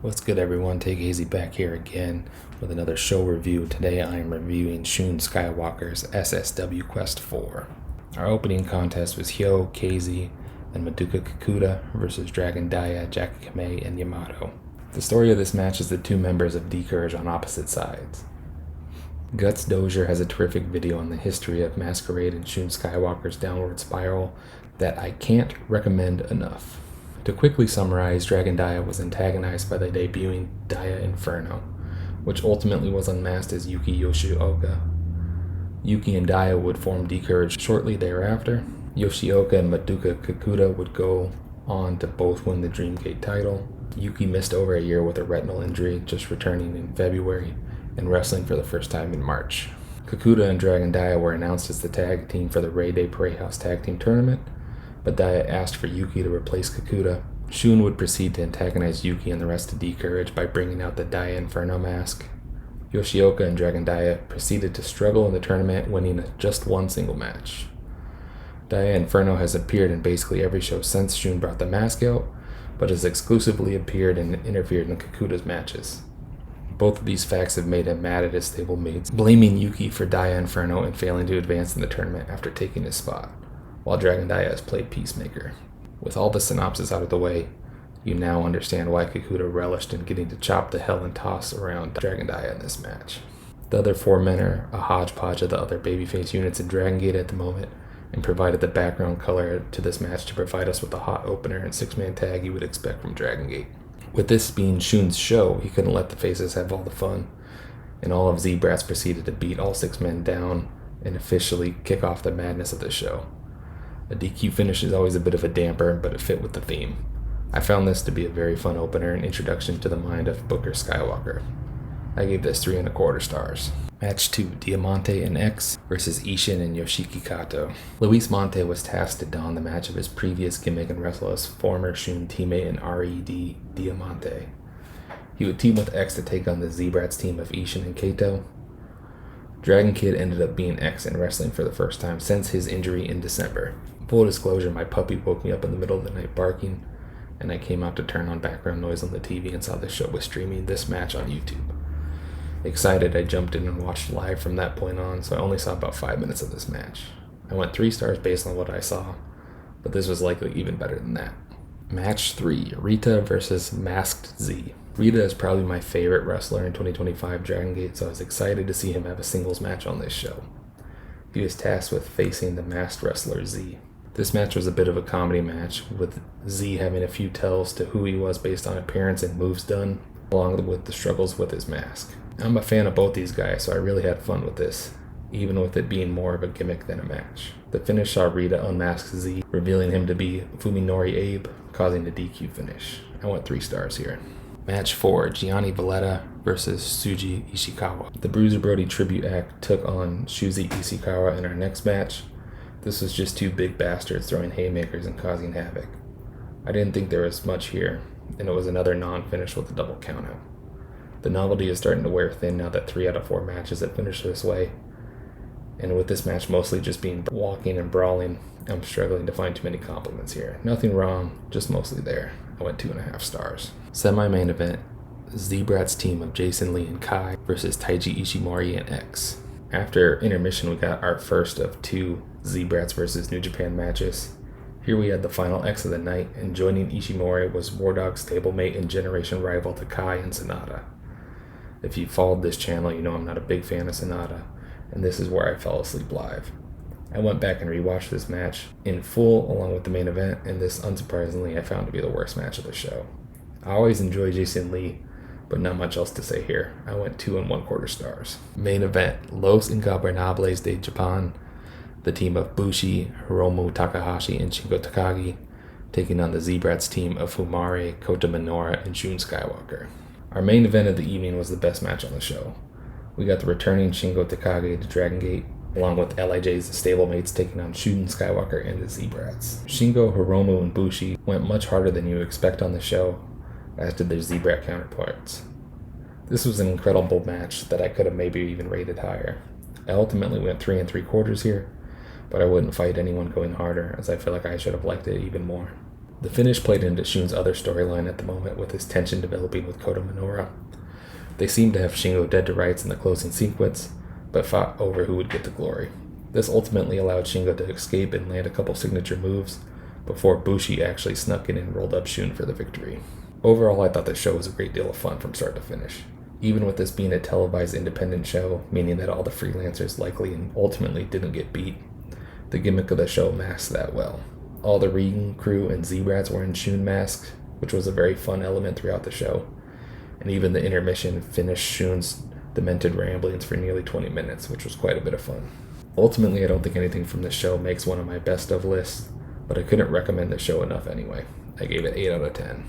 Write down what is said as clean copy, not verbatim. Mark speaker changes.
Speaker 1: What's good, everyone? Take it easy back here again with another show review. Today I am reviewing Shun Skywalker's SSWQuest IV. Our opening contest was Hyo Kzy and Madoka Kikuta versus Dragon Dia, Kamei, and Yamato. The story of this match is the two members of D-Courage on opposite sides. Guts Dozier has a terrific video on the history of Masquerade and Shun Skywalker's downward spiral that I can't recommend enough. To quickly summarize, Dragon Dia was antagonized by the debuting Dia Inferno, which ultimately was unmasked as Yuki Yoshioka. Yuki and Dia would form D-Courage shortly thereafter. Yoshioka and Madoka Kikuta would go on to both win the Dreamgate title. Yuki missed over a year with a retinal injury, just returning in February and wrestling for the first time in March. Kikuta and Dragon Dia were announced as the tag team for the Ray Day Parade House Tag Team Tournament, but Dia asked for Yuki to replace Kikuta. Shun would proceed to antagonize Yuki and the rest of D-Courage by bringing out the Dia Inferno mask. Yoshioka and Dragon Dia proceeded to struggle in the tournament, winning just one single match. Dia Inferno has appeared in basically every show since Shun brought the mask out, but has exclusively appeared and interfered in Kikuta's matches. Both of these facts have made him mad at his stablemates, blaming Yuki for Dia Inferno and failing to advance in the tournament after taking his spot, while Dragon Dia has played Peacemaker. With all the synopsis out of the way, you now understand why Kikuta relished in getting to chop the hell and toss around Dragon Dia in this match. The other four men are a hodgepodge of the other babyface units in Dragon Gate at the moment, and provided the background color to this match to provide us with the hot opener and six-man tag you would expect from Dragon Gate. With this being Shun's show, he couldn't let the faces have all the fun, and all of Z-Brats proceeded to beat all six men down and officially kick off the madness of the show. A DQ finish is always a bit of a damper, but it fit with the theme. I found this to be a very fun opener and introduction to the mind of Booker Skywalker. I gave this 3¼ stars. Match 2, Diamante and X versus ISHIN and Yoshiki Kato. Luis Monte was tasked to don the match of his previous gimmick and wrestle as former Shun teammate and RED Diamante. He would team with X to take on the Z-Brats team of ISHIN and Kato. Dragon Kid ended up being X and wrestling for the first time since his injury in December. Full disclosure, my puppy woke me up in the middle of the night barking, and I came out to turn on background noise on the TV and saw the show was streaming this match on YouTube. Excited, I jumped in and watched live from that point on, so I only saw about 5 minutes of this match. I went 3 stars based on what I saw, but this was likely even better than that. Match 3, Riiita versus Masked Z. Riiita is probably my favorite wrestler in 2025 Dragon Gate, so I was excited to see him have a singles match on this show. He was tasked with facing the masked wrestler Z. This match was a bit of a comedy match, with Z having a few tells to who he was based on appearance and moves done, along with the struggles with his mask. I'm a fan of both these guys, so I really had fun with this, even with it being more of a gimmick than a match. The finish saw Riiita unmask Z, revealing him to be Fuminori Abe, causing the DQ finish. I went 3 stars here. Match 4, Gianni Valletta versus Shuji Ishikawa. The Bruiser Brody tribute act took on Shuji Ishikawa in our next match. This was just 2 big bastards throwing haymakers and causing havoc. I didn't think there was much here, and it was another non-finish with a double countout. The novelty is starting to wear thin now that 3 out of 4 matches have finished this way, and with this match mostly just being walking and brawling, I'm struggling to find too many compliments here. Nothing wrong, just mostly there. I went 2½ stars. Semi-main event, Z-Brats team of Jason Lee and Kai versus Taiji Ishimori and X. After intermission, we got our first of 2 Z-Brats versus New Japan matches. Here we had the final X of the night, and joining Ishimori was Wardogs stablemate and generation rival to Kai and Sonata. If you followed this channel, you know I'm not a big fan of Sonata, and this is where I fell asleep live. I went back and rewatched this match in full along with the main event, and this unsurprisingly I found to be the worst match of the show. I always enjoy Jason Lee, but not much else to say here. I went 2¼ stars. Main event, Los Ingobernables de Japan, the team of Bushi, Hiromu Takahashi, and Shingo Takagi, taking on the Z-Brats team of Fumare, Kota Minoura, and Shun Skywalker. Our main event of the evening was the best match on the show. We got the returning Shingo Takagi to Dragon Gate, along with LIJ's stablemates taking on Shun Skywalker and the Z-Brats. Shingo, Hiromu, and Bushi went much harder than you would expect on the show, as did their Z-Brat counterparts. This was an incredible match that I could have maybe even rated higher. I ultimately went 3¾ here, but I wouldn't fight anyone going harder, as I feel like I should have liked it even more. The finish played into Shun's other storyline at the moment, with his tension developing with Koto Minoura. They seemed to have Shingo dead to rights in the closing sequence, but fought over who would get the glory. This ultimately allowed Shingo to escape and land a couple signature moves, before Bushi actually snuck in and rolled up Shun for the victory. Overall, I thought the show was a great deal of fun from start to finish. Even with this being a televised independent show, meaning that all the freelancers likely and ultimately didn't get beat, the gimmick of the show masked that well. All the ring crew and Z-Brats were in Shun masks, which was a very fun element throughout the show. And even the intermission finished Shun's demented ramblings for nearly 20 minutes, which was quite a bit of fun. Ultimately, I don't think anything from this show makes one of my best of lists, but I couldn't recommend the show enough anyway. I gave it 8 out of 10.